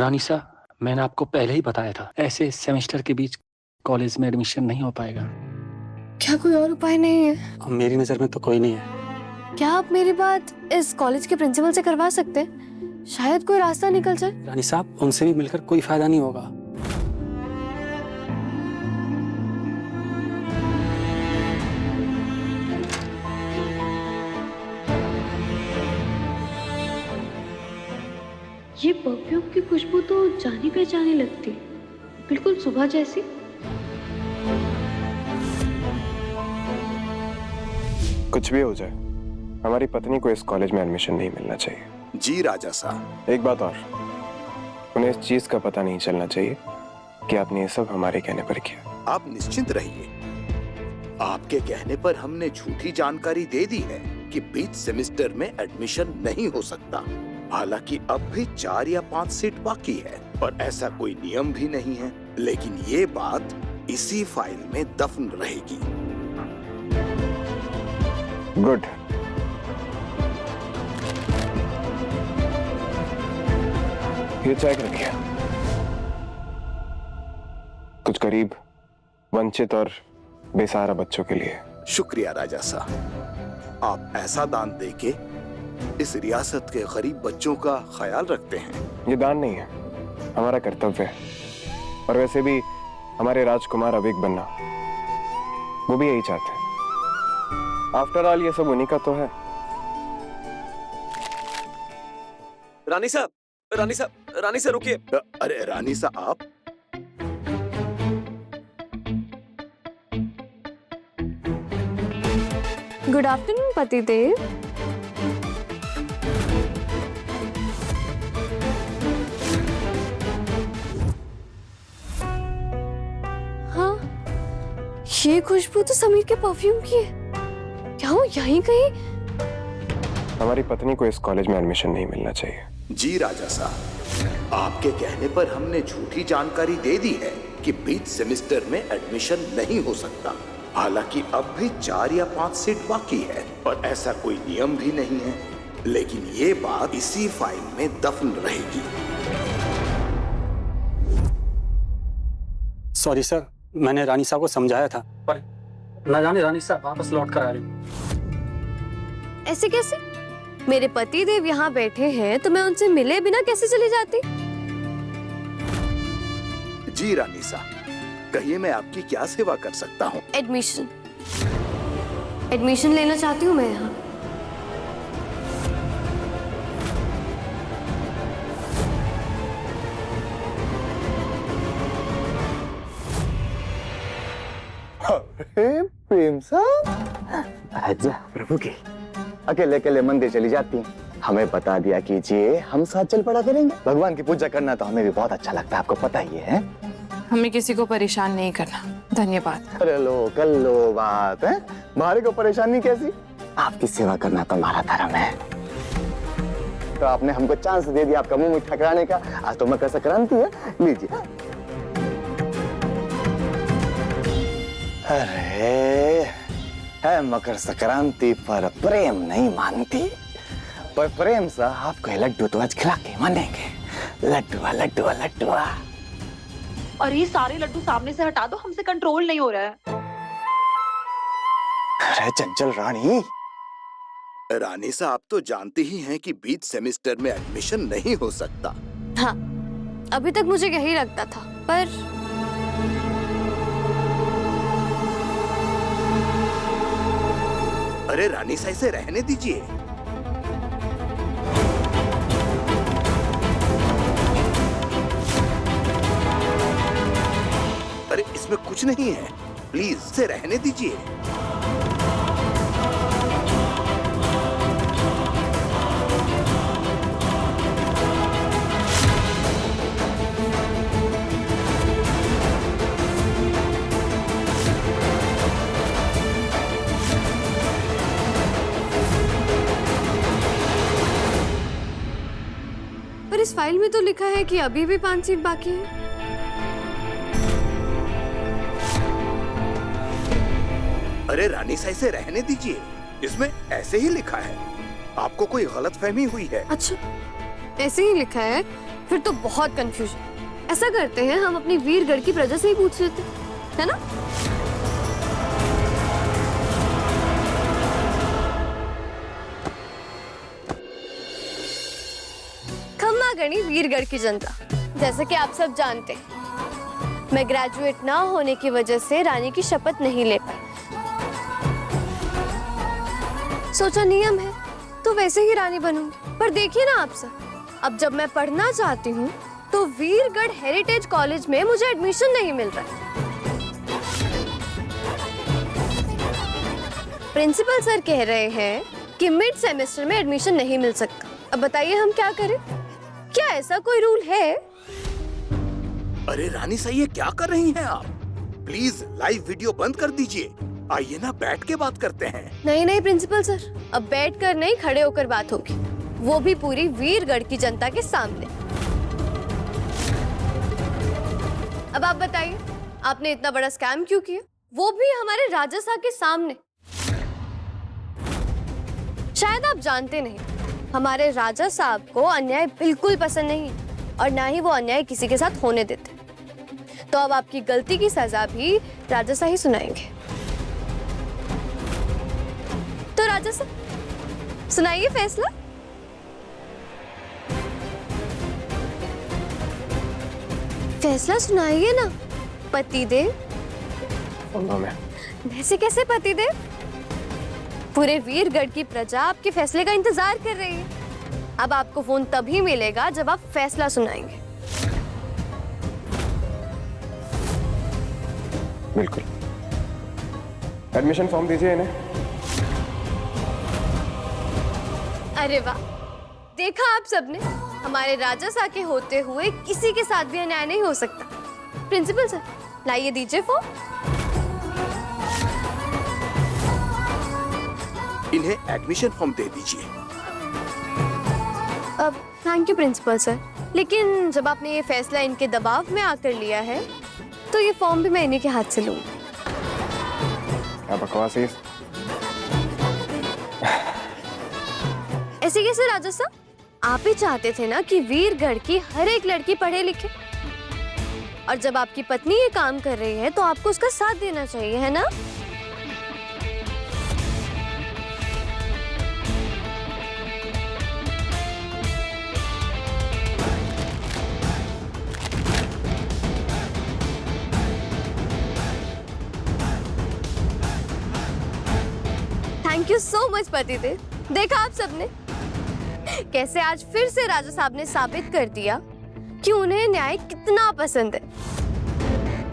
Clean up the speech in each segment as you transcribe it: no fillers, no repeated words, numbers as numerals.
रानिसा, मैंने आपको पहले ही बताया था, ऐसे सेमेस्टर के बीच कॉलेज में एडमिशन नहीं हो पाएगा। क्या कोई और उपाय नहीं है? मेरी नज़र में तो कोई नहीं है। क्या आप मेरी बात इस कॉलेज के प्रिंसिपल से करवा सकते हैं? शायद कोई रास्ता निकल जाए। रानी साहब, उनसे भी मिलकर कोई फायदा नहीं होगा। ये परफ्यूम की खुशबू तो जानी पहचानी लगती, बिल्कुल सुबह जैसी। कुछ भी हो जाए, हमारी पत्नी को इस कॉलेज में एडमिशन नहीं मिलना चाहिए। जी राजा साहब। एक बात और, उन्हें इस चीज का पता नहीं चलना चाहिए कि आपने ये सब हमारे कहने पर किया। आप निश्चिंत रहिए, आपके कहने पर हमने झूठी जानकारी दे दी है कि बीच सेमेस्टर में एडमिशन नहीं हो सकता। हालांकि अब भी 4 या 5 सीट बाकी है और ऐसा कोई नियम भी नहीं है, लेकिन ये बात इसी फाइल में दफन रहेगी। गुड। ये चेक रखिए, कुछ गरीब, वंचित और बेसहारा बच्चों के लिए। शुक्रिया राजा साहब, आप ऐसा दान देके इस रियासत के गरीब बच्चों का ख्याल रखते हैं। ये दान नहीं है, हमारा कर्तव्य है। और वैसे भी हमारे राजकुमार अब एक बनना, वो भी यही चाहते हैं। आफ्टर ऑल ये सब उन्हीं का तो है। रानी साहब रुकिए। अरे रानी साहब, आप गुड आफ्टरनून पतिदेव। हाँ, ये खुशबू तो समीर के परफ्यूम की है। क्या वो यहीं कहीं? हमारी पत्नी को इस कॉलेज में एडमिशन नहीं मिलना चाहिए। जी राजा साहब, आपके कहने पर हमने झूठी जानकारी दे दी है कि बीच सेमेस्टर में एडमिशन नहीं हो सकता। हालांकि अब भी 4 या 5 सीट बाकी है और ऐसा कोई नियम भी नहीं है, लेकिन ये बात इसी फाइल में दफन रहेगी। सॉरी सर, मैंने रानी साहब को समझाया था, पर न जाने रानी साहब वापस लौट कर आ रही। ऐसे कैसे? मेरे पति देव यहाँ बैठे हैं तो मैं उनसे मिले बिना कैसे चली जाती? जी रानी साहब, कहिए मैं आपकी क्या सेवा कर सकता हूँ? एडमिशन लेना चाहती हूँ मैं यहाँ। प्रेम साहब, आजा प्रभु की। अकेले अकेले मंदिर चली जाती हैं, हमें बता दिया कीजिए, हम साथ चल पड़ा करेंगे। भगवान की पूजा करना तो हमें भी बहुत अच्छा लगता है, आपको पता ही है। हमें किसी को परेशान नहीं करना, धन्यवाद। अरे लो कर लो बात है, हमारे को परेशानी कैसी? आपकी सेवा करना तो हमारा धर्म है। तो आपने हमको चांस दे दिया आपका मुंह मीठा कराने का। आज तो मकर संक्रांति है, लीजिए। अरे है मकर संक्रांति पर प्रेम नहीं मानती, पर प्रेम से आपको लड्डू तो आज खिला के मानेंगे। लड्डुआ लड्डुआ लड्डुआ। और ये सारे लड्डू सामने से हटा दो, हमसे कंट्रोल नहीं हो रहा है। अरे चंचल रानी। रानी साहब, आप तो जानते ही हैं कि बीच सेमेस्टर में एडमिशन नहीं हो सकता। हाँ, अभी तक मुझे यही लगता था, पर अरे रानी साहब, इसे रहने दीजिए। अरे इसमें कुछ नहीं है, प्लीज इसे रहने दीजिए। पर इस फाइल में तो लिखा है कि अभी भी 5 सीट बाकी है। अरे रानी साहब, इसे रहने दीजिए, इसमें ऐसे ही लिखा है। आपको कोई गलतफहमी हुई है। अच्छा, ऐसे ही लिखा है, फिर तो बहुत कंफ्यूजन। ऐसा करते हैं, हम अपनी वीरगढ़ की प्रजा से ही पूछ लेते हैं, है ना? खम्मा गणी वीरगढ़ की जनता, जैसे कि आप सब जानते हैं, मैं ग्रेजुएट ना होने की वजह से रानी की शपथ नहीं ले पाई। सोचा नियम है तो वैसे ही रानी बनूंगी। पर देखिए ना आप सब, अब जब मैं पढ़ना चाहती हूँ तो वीरगढ़ हेरिटेज कॉलेज में मुझे एडमिशन नहीं मिल रहा। प्रिंसिपल सर कह रहे हैं कि मिड सेमेस्टर में एडमिशन नहीं मिल सकता। अब बताइए हम क्या करें? क्या ऐसा कोई रूल है? अरे रानी साहब, ये क्या कर रही हैं आप? प्लीज लाइव वीडियो बंद कर दीजिए। आइए ना, बैठ के बात करते हैं। नहीं नहीं प्रिंसिपल सर, अब बैठकर नहीं खड़े होकर बात होगी, वो भी पूरी वीरगढ़ की जनता के सामने। अब आप बताइए, आपने इतना बड़ा स्कैम क्यों किया, वो भी हमारे राजा साहब के सामने? शायद आप जानते नहीं, हमारे राजा साहब को अन्याय बिल्कुल पसंद नहीं और ना ही वो अन्याय किसी के साथ होने देते। तो अब आपकी गलती की सजा भी राजा साहब ही सुनाएंगे। तो राजा साहब सुनाइए फैसला। फैसला सुनाइए ना पतिदेव। सुन मैं वैसे कैसे पतिदेव? पूरे वीरगढ़ की प्रजा आपके फैसले का इंतजार कर रही है। अब आपको फोन तभी मिलेगा जब आप फैसला सुनाएंगे। बिल्कुल। एडमिशन फॉर्म दीजिए इन्हें। अरे वाह, देखा आप सबने, हमारे राजा साहब के होते हुए किसी के साथ भी अन्याय नहीं हो सकता। प्रिंसिपल सर, लाइए दीजिए फॉर्म। इन्हें एडमिशन फॉर्म दे दीजिए। अब थैंक यू प्रिंसिपल सर, लेकिन जब आपने ये फैसला इनके दबाव में आकर लिया है तो ये फॉर्म भी मैं इन्हीं के हाथ से लूंगी। क्या बकवास है? ऐसे कैसे राजा साहब? आप ही चाहते थे ना कि वीरगढ़ की हर एक लड़की पढ़े लिखे, और जब आपकी पत्नी ये काम कर रही है तो आपको उसका साथ देना चाहिए, है ना? थैंक यू सो मच पतिदेव। देखा आप सबने कैसे आज फिर से राजा साहब ने साबित कर दिया कि उन्हें न्याय कितना पसंद है।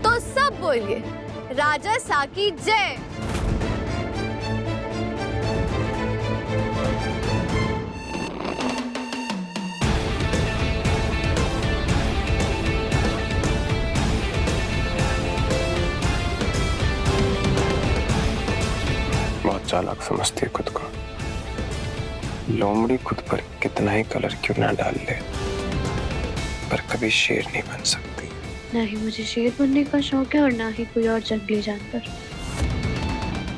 तो सब बोलिए, राजा साहब की जय। बहुत चालाक समझती है खुद को। लोमड़ी खुद पर कितना ही कलर क्यों ना डाल ले, पर कभी शेर नहीं बन सकती। ना ही मुझे शेर बनने का शौक है और ना ही कोई और जंगली जानवर।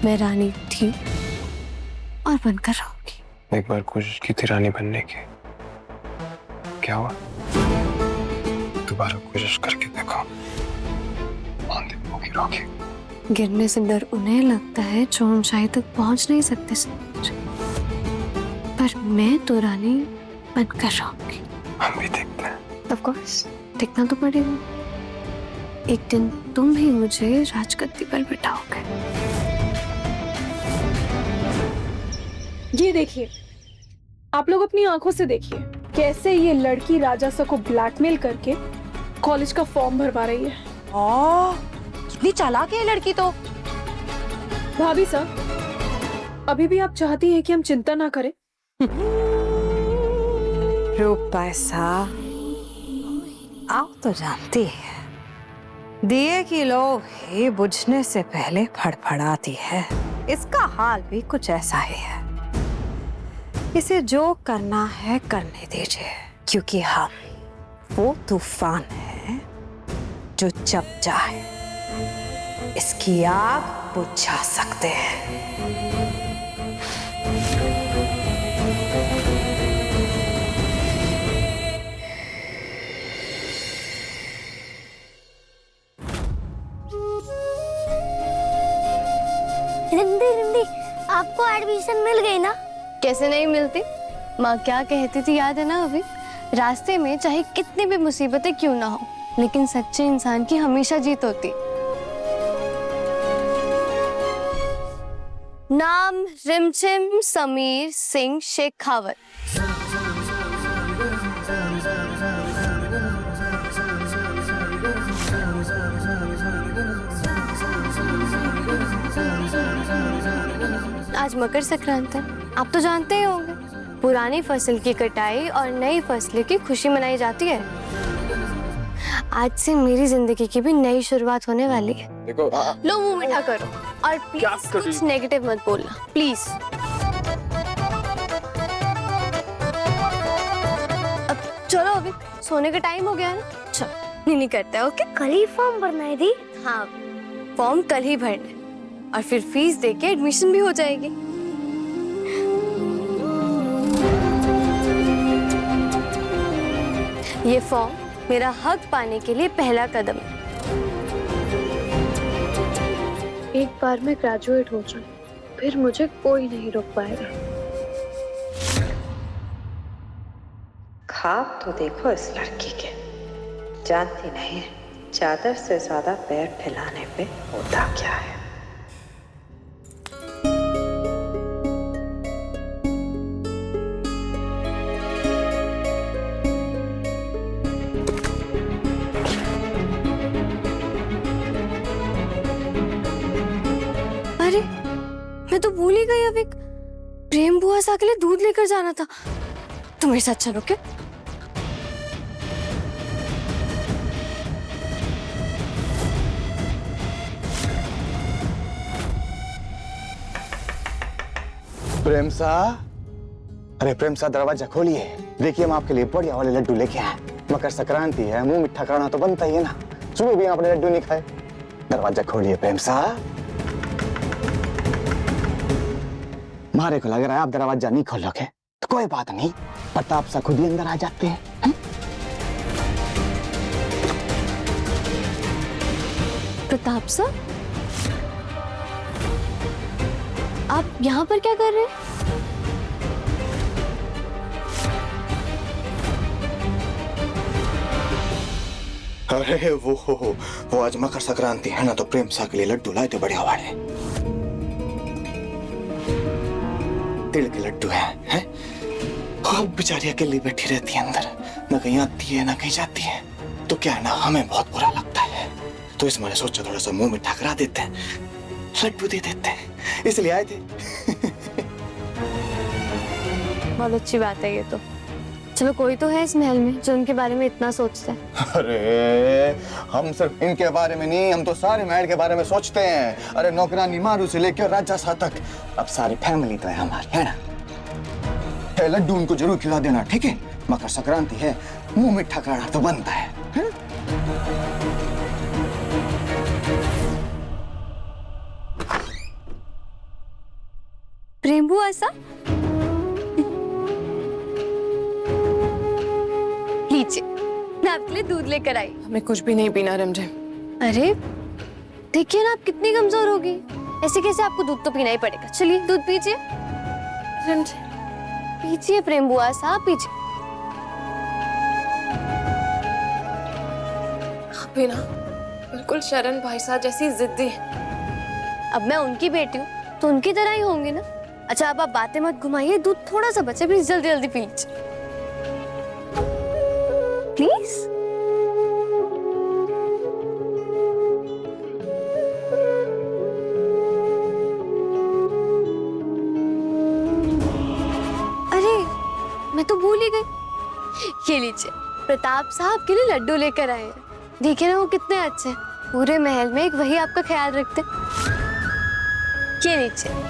मैं रानी थी और बनकर रहूंगी। एक बार कोशिश की थी रानी बनने की, क्या हुआ? दोबारा कोशिश करके देखो, आंधी होगी रोगी। गिरने से डर उन्हें लगता है जो ऊंचाई तक पहुंच नहीं सकते समझ। पर मैं तो रानी बनकर रहूंगी। हम भी देखते हैं। ऑफ कोर्स, देखना तो पड़ेगा। एक दिन तुम भी मुझे राजगद्दी पर बिठाओगे। ये देखिए, आप लोग अपनी आंखों से देखिए कैसे ये लड़की राजा साहब को ब्लैकमेल करके कॉलेज का फॉर्म भरवा रही है। कितनी चालाक है ये लड़की तो। भाभी साहब, अभी भी आप चाहती हैं कि हम चिंता ना करें? रूप पैसा आप तो जानती है, दिए की लो ही बुझने से पहले फड़फड़ाती है। इसका हाल भी कुछ ऐसा ही है। इसे जो करना है करने दीजिए, क्योंकि हम वो तूफान है जो जब चाहे इसकी आग बुझा सकते हैं। रिंदी रिंदी, आपको एडमिशन मिल गई ना? कैसे नहीं मिलती? माँ क्या कहती थी याद है ना अभी? रास्ते में चाहे कितनी भी मुसीबतें क्यों ना हो, लेकिन सच्चे इंसान की हमेशा जीत होती। नाम रिमझिम समीर सिंह शेखावत। आज मकर संक्रांति है, आप तो जानते ही होंगे। पुरानी फसल की कटाई और नई फसल की खुशी मनाई जाती है। आज से मेरी जिंदगी की भी नई शुरुआत होने वाली है। देखो लो मुंह मीठा करो और प्लीज कुछ नेगेटिव मत बोलना प्लीज। अब चलो, अभी सोने का टाइम हो गया है ना, चलो नहीं करते हैं, ओके? कल ही फॉर्म भरना है दी? हाँ, फॉर्म कल ही भरना है और फिर फीस देके एडमिशन भी हो जाएगी। ये फॉर्म मेरा हक पाने के लिए पहला कदम है। एक बार मैं ग्रेजुएट हो जाऊं, फिर मुझे कोई नहीं रोक पाएगा। खाब तो देखो इस लड़की के, जानती नहीं चादर से ज्यादा पैर फैलाने पे होता क्या है। अरे मैं तो भूल ही गई, अभी प्रेम बुआ सा के लिए दूध लेकर जाना था। तुम मेरे साथ चलो क्या? प्रेम सा, अरे प्रेम सा दरवाजा खोलिए। देखिए हम आपके लिए बढ़िया वाले लड्डू लेके आए। मकर संक्रांति है, मुंह मिठा कराना तो बनता ही है ना। सुबह भी आपने लड्डू नहीं खाए। दरवाजा खोलिए प्रेम सा। मारे को लग रहा है आप दरवाजा नहीं खोलोगे तो कोई बात नहीं, प्रताप सा खुद ही अंदर आ जाते हैं। प्रताप सा, आप यहाँ पर क्या कर रहे हैं? अरे वो आज मकर संक्रांति है ना, तो प्रेम सा के लिए लड्डू लाए थे बढ़िया वाले। तिल के लड्डू हैं? अब बेचारी अकेली बैठी रहती है अंदर, ना कहीं आती है ना कहीं जाती है, तो क्या है ना, हमें बहुत बुरा लगता है। तो इस मैंने सोचा थोड़ा सा मुंह मिठा करा देते हैं, लड्डू दे देते हैं, इसलिए आए थे। बहुत अच्छी बात है ये तो। चलो कोई तो है इस महल में जो उनके बारे में इतना सोचता है। अरे हम सिर्फ इनके बारे में नहीं, हम तो सारे महल के बारे में सोचते हैं। अरे नौकरानी मारू से लेकर राजा सा तक, अब सारी फैमिली तो है हमारी, है ना? लड्डू उनको जरूर खिला देना, ठीक है? मकर संक्रांति है, मुंह मिठा कराना तो बनता है? प्रेम बुआ ऐसा लीजिए, मैं आपके लिए दूध लेकर आई। हमें कुछ भी नहीं पीना रिमझिम। अरे देखिए ना, आप कितनी कमजोर होगी, ऐसे कैसे? आपको दूध तो पीना ही पड़ेगा। चलिए दूध पीजिए। रिमझिम पीजिए प्रेम बुआ साहब, पीजिए। आप भी ना बिल्कुल शरण भाई साहब जैसी जिद्दी। अब मैं उनकी बेटी हूँ तो उनकी तरह ही होंगी ना। अच्छा अब आप बातें मत घुमाइए, दूध थोड़ा सा बचे, प्लीज जल्दी जल्दी पी लीजिए प्लीज। अरे मैं तो भूल ही गई। ये लीजिए, प्रताप साहब के लिए लड्डू लेकर आए हैं। देखिए ना वो कितने अच्छे हैं, पूरे महल में एक वही आपका ख्याल रखते। ये लीजिए।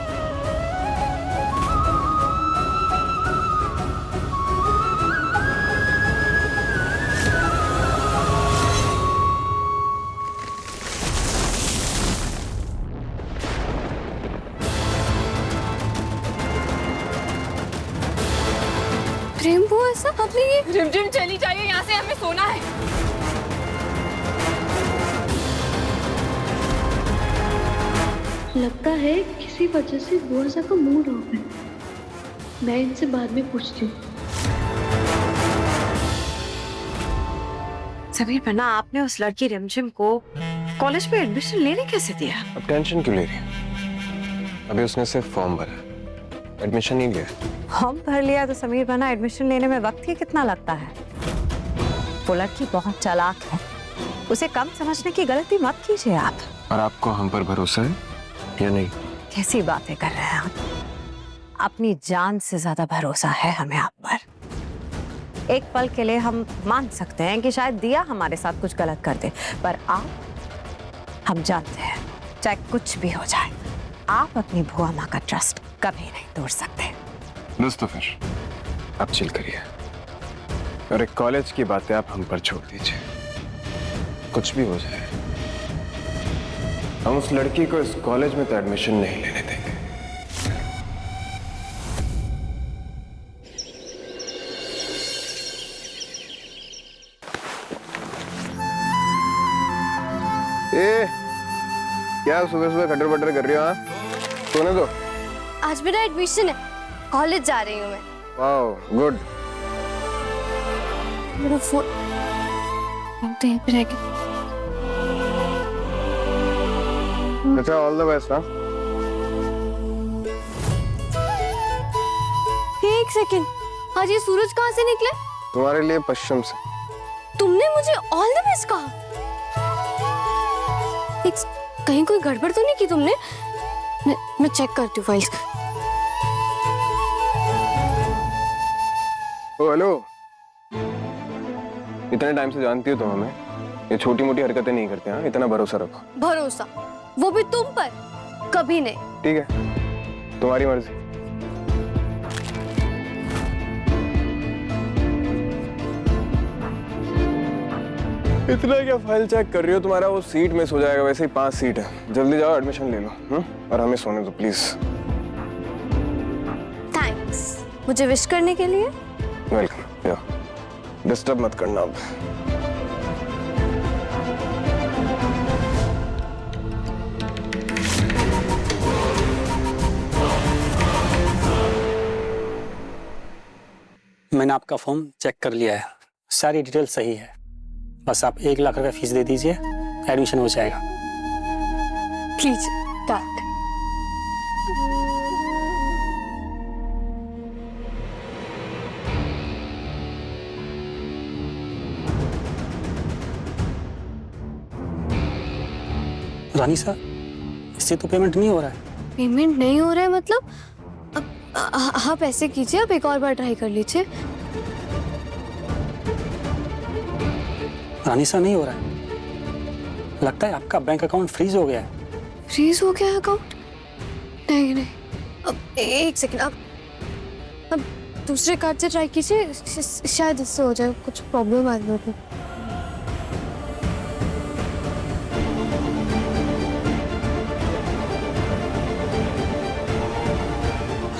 प्रेम बुआ ऐसा आपने ये? रिमझिम चली जाइए यहाँ से, हमें सोना है। लगता है किसी वजह से बुआ सा का मूड ऑफ है। मैं इनसे बाद में पूछती हूँ। समीर बना, आपने उस लड़की रिमझिम को कॉलेज में एडमिशन लेने कैसे दिया? अब टेंशन क्यों ले रही है? अभी उसने सिर्फ फॉर्म भरा, एडमिशन नहीं लिया। फॉर्म भर लिया तो समीर बना, एडमिशन लेने में वक्त ही कितना लगता है? वो लड़की बहुत चालाक है, उसे कम समझने की गलती मत कीजिए आप। और आपको हम पर भरोसा है या नहीं? कैसी बातें कर रहे हैं आप? अपनी जान से ज्यादा भरोसा है हमें आप पर। एक पल के लिए हम मान सकते हैं कि शायद दिया हमारे साथ कुछ गलत कर दे, पर आप, हम जानते हैं चाहे कुछ भी हो जाए, आप अपनी भुआ माँ का ट्रस्ट कभी नहीं तोड़ सकते। बस तो फिर आप चिल करिए और एक कॉलेज की बातें आप हम पर छोड़ दीजिए। कुछ भी हो जाए, हम उस लड़की को इस कॉलेज में तो एडमिशन नहीं लेने देंगे। ए, क्या सुबह सुबह खटर बटर कर रही हो? हाँ, सोने दो। आज मेरा एडमिशन है, कॉलेज जा रही हूँ मैं। Wow, good. मेरा फोन तो यहीं पे रह गया। अच्छा, ऑल द बेस्ट। हाँ, एक सेकंड, आज ये सूरज कहाँ से निकले? तुम्हारे लिए पश्चिम से। तुमने मुझे ऑल द बेस्ट कहा? कहीं कोई गड़बड़ तो नहीं की तुमने? मैं चेक करती हूँ फाइल्स। ओ हेलो, इतने टाइम से जानती हो तुम हमें, ये छोटी मोटी हरकतें नहीं करते। हाँ, इतना भरोसा रखो। भरोसा? वो भी तुम पर? कभी नहीं। ठीक है, तुम्हारी मर्जी। इतना क्या फाइल चेक कर रही हो? तुम्हारा वो सीट मिस हो जाएगा, वैसे ही 5 सीट है। जल्दी जाओ, एडमिशन ले लो। और हमें सोने दो प्लीज। थैंक्स मुझे विश करने के लिए। वेलकम। या डिस्टर्ब मत करना अब। मैंने आपका फॉर्म चेक कर लिया है, सारी डिटेल सही है। बस आप 1 लाख रुपए फीस दे दीजिए, एडमिशन हो जाएगा। प्लीज काट। रानी साहब, इससे तो पेमेंट नहीं हो रहा है। पेमेंट नहीं हो रहा है मतलब? अब आप ऐसे कीजिए, आप एक और बार ट्राई कर लीजिए। रानी साहब, नहीं हो रहा है। लगता है आपका बैंक अकाउंट फ्रीज हो गया है। फ्रीज हो गया अकाउंट? नहीं नहीं, अब एक सेकंड, अब दूसरे कार्ड से ट्राई कीजिए, शायद इससे हो जाए। कुछ प्रॉब्लम आ रही है।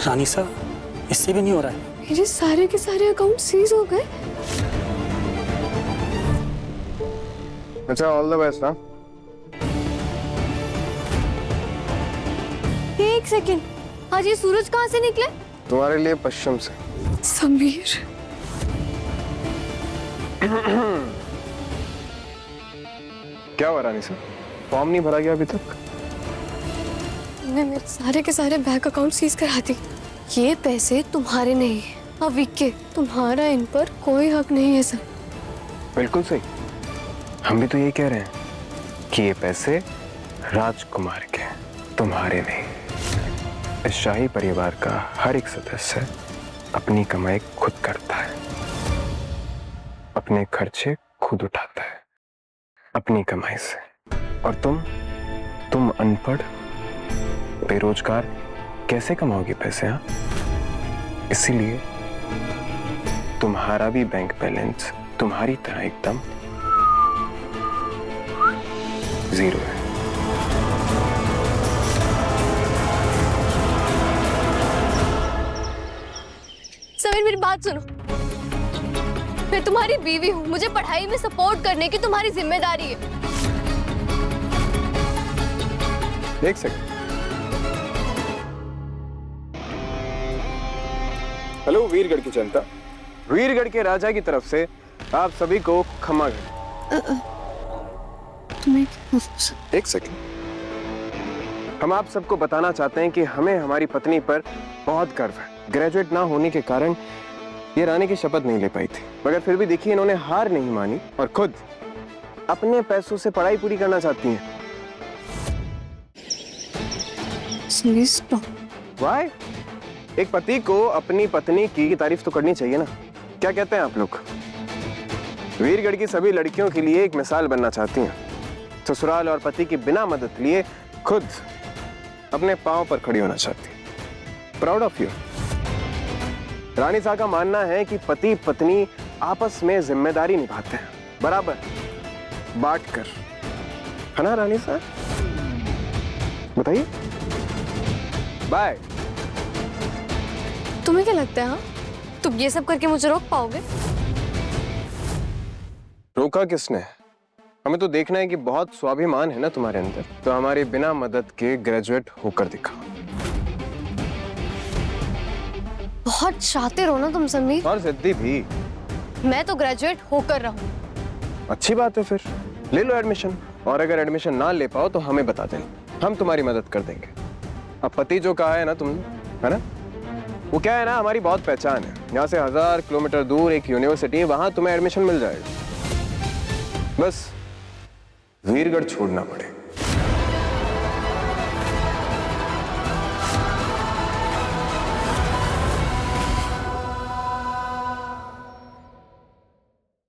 रानी साहब, इससे भी नहीं हो रहा है। मेरे सारे के सारे अकाउंट सीज हो गए। अच्छा, ऑल द बेस्ट। हाँ, एक सेकंड, आज ये सूरज कहाँ से निकले? तुम्हारे लिए पश्चिम से। समीर, क्या हुआ रानी साहब? फॉर्म नहीं भरा गया अभी तक? तुमने मेरे सारे के सारे बैंक अकाउंट सीज करा दी। ये पैसे तुम्हारे नहीं है, अविक के। तुम्हारा इन पर कोई हक नहीं है सर। बिल्कुल सही, हम भी तो यही कह रहे हैं कि ये पैसे राजकुमार के, तुम्हारे नहीं। इस शाही परिवार का हर एक सदस्य अपनी कमाई खुद करता है, अपने खर्चे खुद उठाता है अपनी कमाई से। और तुम अनपढ़ बेरोजगार कैसे कमाओगे पैसे? हाँ, इसीलिए तुम्हारा भी बैंक बैलेंस तुम्हारी तरह एकदम 0 है। समीर, मेरी बात सुनो। मैं तुम्हारी बीवी हूँ, मुझे पढ़ाई में सपोर्ट करने की तुम्हारी जिम्मेदारी है। एक सेकंड, हेलो वीरगढ़ की जनता, वीरगढ़ के राजा की तरफ से आप सभी को क्षमा करें। एक सेकंड, हम आप सबको बताना चाहते हैं कि हमें हमारी पत्नी पर बहुत गर्व है। ग्रेजुएट ना होने के कारण ये रानी की शपथ नहीं ले पाई थी, मगर फिर भी देखिए इन्होंने हार नहीं मानी और खुद अपने पैसों से पढ़ाई पूरी करना चाहती हैं। Why? एक पति को अपनी पत्नी की तारीफ तो करनी चाहिए ना, क्या कहते हैं आप लोग? वीरगढ़ की सभी लड़कियों के लिए एक मिसाल बनना चाहती हैं, ससुराल और पति की बिना मदद लिए खुद अपने पांव पर खड़ी होना चाहती है। Proud of you. रानी साहब का मानना है कि पति पत्नी आपस में जिम्मेदारी निभाते हैं, बराबर बांट कर, है ना रानी साहब? बताइए। बाय। तुम्हें क्या लगता है हाँ? तुम ये सब करके मुझे रोक पाओगे? रोका किसने? हमें तो देखना है कि बहुत स्वाभिमान है ना तुम्हारे अंदर, तो हमारी बिना मदद के ग्रेजुएट होकर दिखाओ। बहुत शातिर हो ना तुम समीर। और जिद्दी भी। मैं तो ग्रेजुएट होकर रहूं। अच्छी बात है, फिर ले लो एडमिशन, और अगर एडमिशन ना ले पाओ तो हमें बता देना, हम तुम्हारी मदद कर देंगे। अब पति जो कहा है ना तुमने, है ना, वो क्या है ना, हमारी बहुत पहचान है। यहाँ से 1000 किलोमीटर दूर एक यूनिवर्सिटी है, वहां तुम्हें एडमिशन मिल जाएगा। बस वीरगढ़ छोड़ना पड़ेगा।